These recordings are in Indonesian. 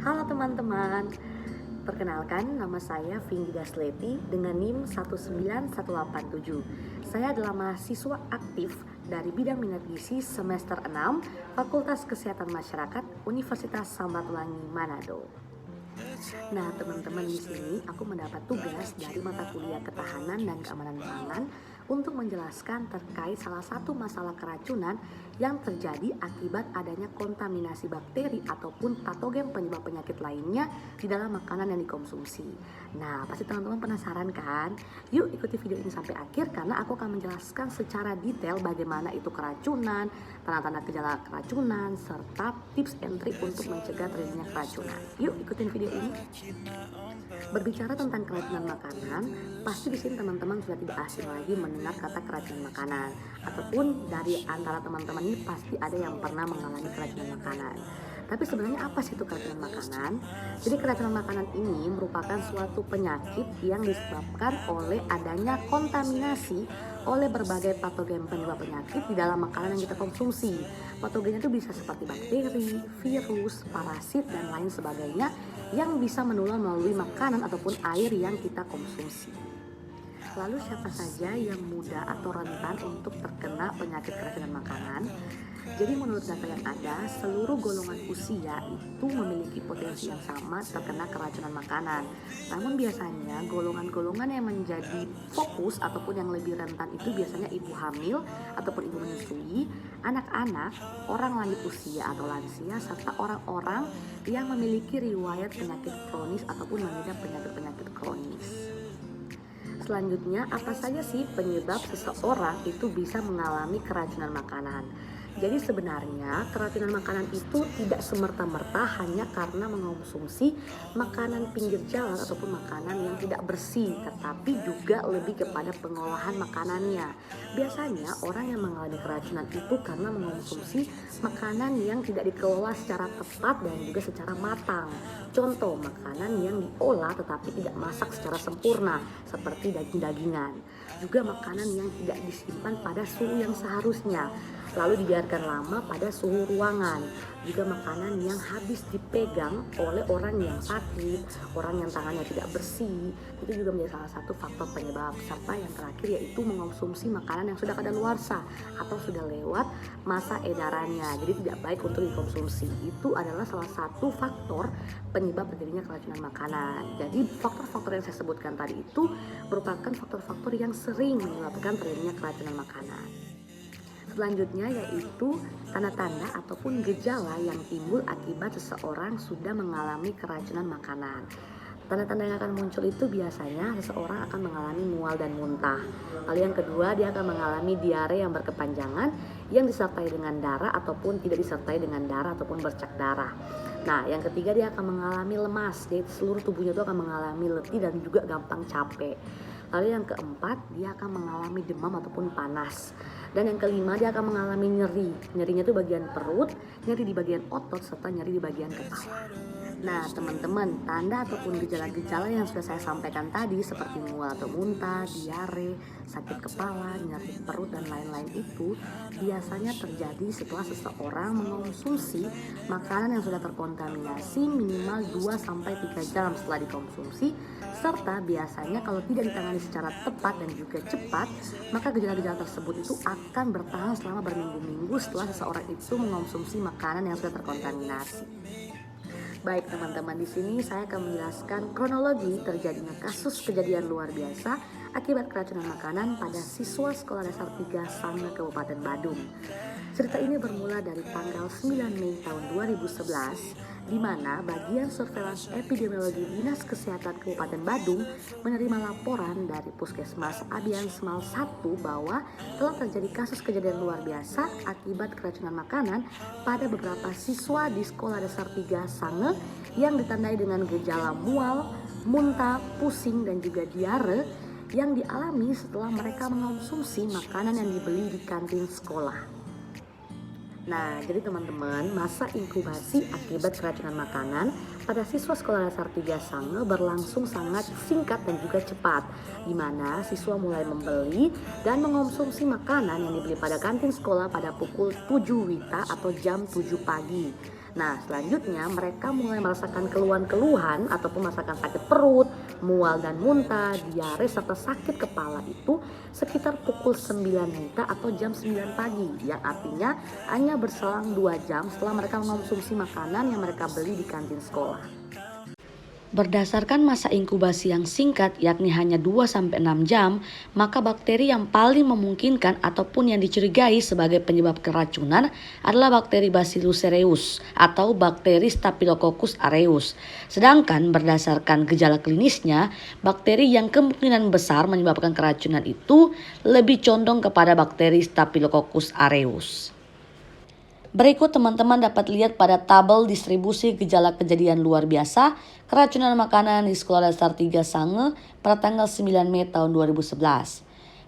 Halo teman-teman, perkenalkan nama saya Vindi Dasleti dengan NIM 19187. Saya adalah mahasiswa aktif dari bidang minat gizi semester 6 Fakultas Kesehatan Masyarakat Universitas Samratulangi Manado. Nah, teman-teman, di sini aku mendapat tugas dari mata kuliah Ketahanan dan Keamanan Pangan untuk menjelaskan terkait salah satu masalah keracunan yang terjadi akibat adanya kontaminasi bakteri ataupun patogen penyebab penyakit lainnya di dalam makanan yang dikonsumsi. Nah, pasti teman-teman penasaran kan? Yuk ikuti video ini sampai akhir karena aku akan menjelaskan secara detail bagaimana itu keracunan, tanda-tanda gejala keracunan, serta tips and trik untuk mencegah terjadinya keracunan. Yuk ikutin video ini. Berbicara tentang keracunan makanan, pasti di sini teman-teman sudah tidak asing lagi mendengar kata keracunan makanan, ataupun dari antara teman-teman ini pasti ada yang pernah mengalami keracunan makanan. Tapi sebenarnya apa sih itu keracunan makanan? Jadi keracunan makanan ini merupakan suatu penyakit yang disebabkan oleh adanya kontaminasi oleh berbagai patogen penyebab penyakit di dalam makanan yang kita konsumsi. Patogennya itu bisa seperti bakteri, virus, parasit, dan lain sebagainya yang bisa menular melalui makanan ataupun air yang kita konsumsi. Lalu siapa saja yang mudah atau rentan untuk terkena penyakit keracunan makanan? Jadi menurut data yang ada, seluruh golongan usia itu memiliki potensi yang sama terkena keracunan makanan. Namun biasanya golongan-golongan yang menjadi fokus ataupun yang lebih rentan itu biasanya ibu hamil ataupun ibu menyusui, anak-anak, orang lanjut usia atau lansia, serta orang-orang yang memiliki riwayat penyakit kronis ataupun mengidap penyakit-penyakit kronis. Selanjutnya, apa saja sih penyebab seseorang itu bisa mengalami keracunan makanan? Jadi sebenarnya keracunan makanan itu tidak semerta-merta hanya karena mengonsumsi makanan pinggir jalan ataupun makanan yang tidak bersih, tetapi juga lebih kepada pengolahan makanannya. Biasanya orang yang mengalami keracunan itu karena mengonsumsi makanan yang tidak dikelola secara tepat dan juga secara matang. Contoh, makanan yang diolah tetapi tidak masak secara sempurna seperti daging-dagingan. Juga makanan yang tidak disimpan pada suhu yang seharusnya, lalu dibiarkan lama pada suhu ruangan. Juga makanan yang habis dipegang oleh orang yang sakit, orang yang tangannya tidak bersih, itu juga menjadi salah satu faktor penyebab. Serta yang terakhir yaitu mengonsumsi makanan yang sudah kadaluarsa atau sudah lewat masa edarannya, jadi tidak baik untuk dikonsumsi. Itu adalah salah satu faktor penyebab terjadinya keracunan makanan. Jadi faktor-faktor yang saya sebutkan tadi itu merupakan faktor-faktor yang sering menyebabkan terjadinya keracunan makanan. Selanjutnya yaitu tanda-tanda ataupun gejala yang timbul akibat seseorang sudah mengalami keracunan makanan. Tanda-tanda yang akan muncul itu biasanya seseorang akan mengalami mual dan muntah. Lalu yang kedua, dia akan mengalami diare yang berkepanjangan yang disertai dengan darah ataupun tidak disertai dengan darah ataupun bercak darah. Nah, yang ketiga, dia akan mengalami lemas, jadi seluruh tubuhnya itu akan mengalami letih dan juga gampang capek. Lalu yang keempat, dia akan mengalami demam ataupun panas. Dan yang kelima, dia akan mengalami nyeri. Nyerinya itu bagian perut, nyeri di bagian otot, serta nyeri di bagian kepala. Nah, teman-teman, tanda ataupun gejala-gejala yang sudah saya sampaikan tadi seperti mual atau muntah, diare, sakit kepala, nyeri perut, dan lain-lain itu biasanya terjadi setelah seseorang mengonsumsi makanan yang sudah terkontaminasi minimal 2-3 jam setelah dikonsumsi, serta biasanya kalau tidak ditangani secara tepat dan juga cepat, maka gejala-gejala tersebut itu akan bertahan selama berminggu-minggu setelah seseorang itu mengonsumsi makanan yang sudah terkontaminasi. Baik teman-teman, di sini saya akan menjelaskan kronologi terjadinya kasus kejadian luar biasa akibat keracunan makanan pada siswa Sekolah Dasar 3 Sange Kabupaten Badung. Cerita ini bermula dari tanggal 9 Mei tahun 2011, di mana bagian surveillance epidemiologi Dinas Kesehatan Kabupaten Badung menerima laporan dari Puskesmas Abian Semal 1 bahwa telah terjadi kasus kejadian luar biasa akibat keracunan makanan pada beberapa siswa di Sekolah Dasar 3 Sange yang ditandai dengan gejala mual, muntah, pusing, dan juga diare yang dialami setelah mereka mengonsumsi makanan yang dibeli di kantin sekolah. Nah, jadi teman-teman, masa inkubasi akibat keracunan makanan pada siswa Sekolah Dasar 3 Sange berlangsung sangat singkat dan juga cepat, di mana siswa mulai membeli dan mengonsumsi makanan yang dibeli pada kantin sekolah pada pukul 7 WITA atau jam 7 pagi. Nah, selanjutnya mereka mulai merasakan keluhan-keluhan ataupun merasakan sakit perut, mual dan muntah, diare serta sakit kepala itu sekitar pukul 9 WITA atau jam 9 pagi, yang artinya hanya berselang 2 jam setelah mereka mengonsumsi makanan yang mereka beli di kantin sekolah. Berdasarkan masa inkubasi yang singkat yakni hanya 2-6 jam, maka bakteri yang paling memungkinkan ataupun yang dicurigai sebagai penyebab keracunan adalah bakteri Bacillus cereus atau bakteri Staphylococcus aureus. Sedangkan berdasarkan gejala klinisnya, bakteri yang kemungkinan besar menyebabkan keracunan itu lebih condong kepada bakteri Staphylococcus aureus. Berikut teman-teman dapat lihat pada tabel distribusi gejala kejadian luar biasa keracunan makanan di Sekolah Dasar 3 Sange pada tanggal 9 Mei tahun 2011.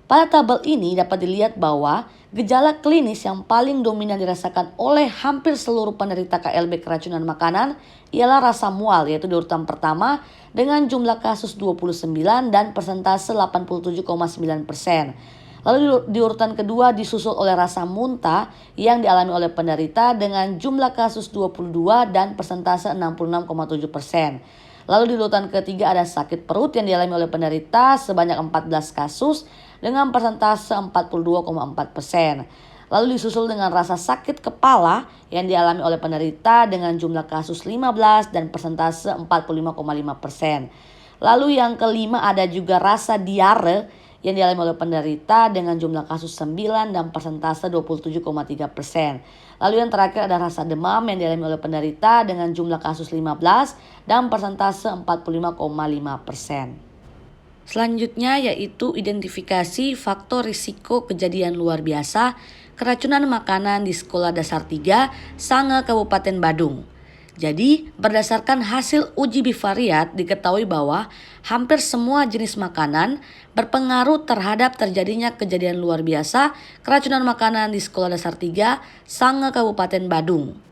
Pada tabel ini dapat dilihat bahwa gejala klinis yang paling dominan dirasakan oleh hampir seluruh penderita KLB keracunan makanan ialah rasa mual, yaitu di urutan pertama dengan jumlah kasus 29 dan persentase 87,9%. Lalu di urutan kedua disusul oleh rasa muntah yang dialami oleh penderita dengan jumlah kasus 22 dan persentase 66,7%. Lalu di urutan ketiga ada sakit perut yang dialami oleh penderita sebanyak 14 kasus dengan persentase 42,4%. Lalu disusul dengan rasa sakit kepala yang dialami oleh penderita dengan jumlah kasus 15 dan persentase 45,5%. Lalu yang kelima ada juga rasa diare yang dialami oleh penderita dengan jumlah kasus 9 dan persentase 27,3%. Lalu yang terakhir ada rasa demam yang dialami oleh penderita dengan jumlah kasus 15 dan persentase 45,5%. Selanjutnya yaitu identifikasi faktor risiko kejadian luar biasa keracunan makanan di Sekolah Dasar 3 Sange Kabupaten Badung. Jadi, berdasarkan hasil uji bivariat diketahui bahwa hampir semua jenis makanan berpengaruh terhadap terjadinya kejadian luar biasa keracunan makanan di Sekolah Dasar 3 Sange Kabupaten Badung.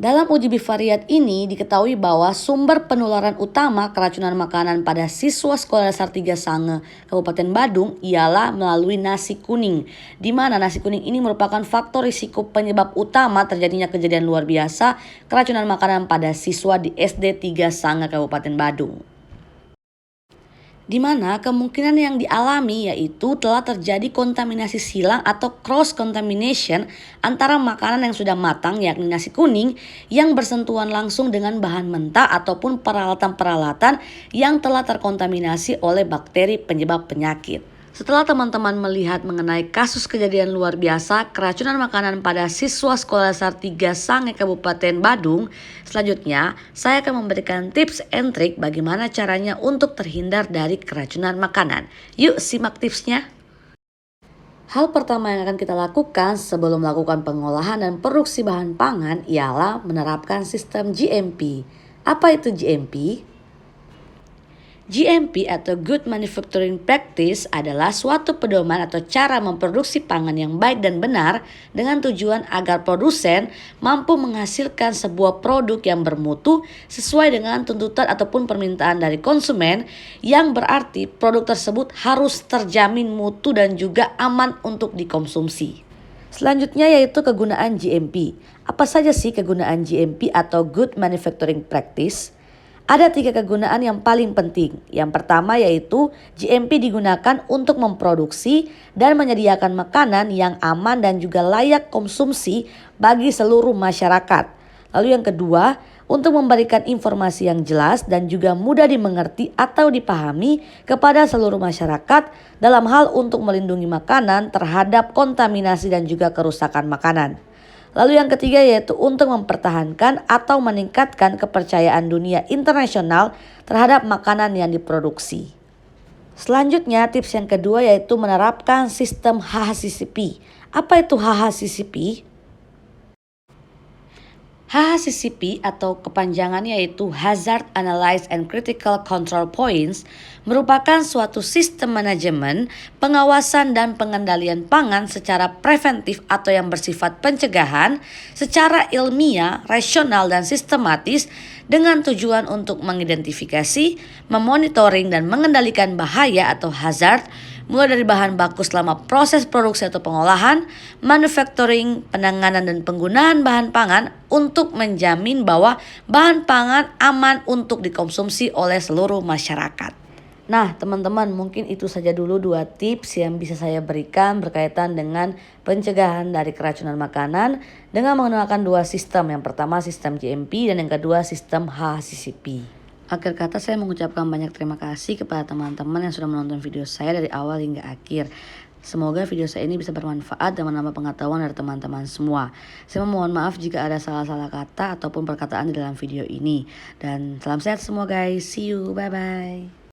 Dalam uji bivariat ini diketahui bahwa sumber penularan utama keracunan makanan pada siswa Sekolah Dasar 3 Sange Kabupaten Badung ialah melalui nasi kuning, di mana nasi kuning ini merupakan faktor risiko penyebab utama terjadinya kejadian luar biasa keracunan makanan pada siswa di SD 3 Sange Kabupaten Badung. Di mana kemungkinan yang dialami yaitu telah terjadi kontaminasi silang atau cross contamination antara makanan yang sudah matang yakni nasi kuning yang bersentuhan langsung dengan bahan mentah ataupun peralatan-peralatan yang telah terkontaminasi oleh bakteri penyebab penyakit. Setelah teman-teman melihat mengenai kasus kejadian luar biasa keracunan makanan pada siswa Sekolah Dasar 3 Sange Kabupaten Badung, selanjutnya saya akan memberikan tips and trik bagaimana caranya untuk terhindar dari keracunan makanan. Yuk simak tipsnya. Hal pertama yang akan kita lakukan sebelum melakukan pengolahan dan produksi bahan pangan ialah menerapkan sistem GMP. Apa itu GMP? GMP atau Good Manufacturing Practice adalah suatu pedoman atau cara memproduksi pangan yang baik dan benar dengan tujuan agar produsen mampu menghasilkan sebuah produk yang bermutu sesuai dengan tuntutan ataupun permintaan dari konsumen, yang berarti produk tersebut harus terjamin mutu dan juga aman untuk dikonsumsi. Selanjutnya yaitu kegunaan GMP. Apa saja sih kegunaan GMP atau Good Manufacturing Practice? Ada 3 kegunaan yang paling penting. Yang pertama yaitu GMP digunakan untuk memproduksi dan menyediakan makanan yang aman dan juga layak konsumsi bagi seluruh masyarakat. Lalu yang kedua, untuk memberikan informasi yang jelas dan juga mudah dimengerti atau dipahami kepada seluruh masyarakat dalam hal untuk melindungi makanan terhadap kontaminasi dan juga kerusakan makanan. Lalu yang ketiga yaitu untuk mempertahankan atau meningkatkan kepercayaan dunia internasional terhadap makanan yang diproduksi. Selanjutnya tips yang kedua yaitu menerapkan sistem HACCP. Apa itu HACCP? HACCP atau kepanjangannya yaitu Hazard Analyze and Critical Control Points merupakan suatu sistem manajemen, pengawasan dan pengendalian pangan secara preventif atau yang bersifat pencegahan secara ilmiah, rasional dan sistematis dengan tujuan untuk mengidentifikasi, memonitoring dan mengendalikan bahaya atau hazard mulai dari bahan baku selama proses produksi atau pengolahan, manufacturing, penanganan dan penggunaan bahan pangan untuk menjamin bahwa bahan pangan aman untuk dikonsumsi oleh seluruh masyarakat. Nah teman-teman, mungkin itu saja dulu 2 tips yang bisa saya berikan berkaitan dengan pencegahan dari keracunan makanan dengan menggunakan 2 sistem. Yang pertama sistem GMP dan yang kedua sistem HACCP. Akhir kata saya mengucapkan banyak terima kasih kepada teman-teman yang sudah menonton video saya dari awal hingga akhir. Semoga video saya ini bisa bermanfaat dan menambah pengetahuan dari teman-teman semua. Saya mohon maaf jika ada salah-salah kata ataupun perkataan di dalam video ini. Dan salam sehat semua guys. See you. Bye-bye.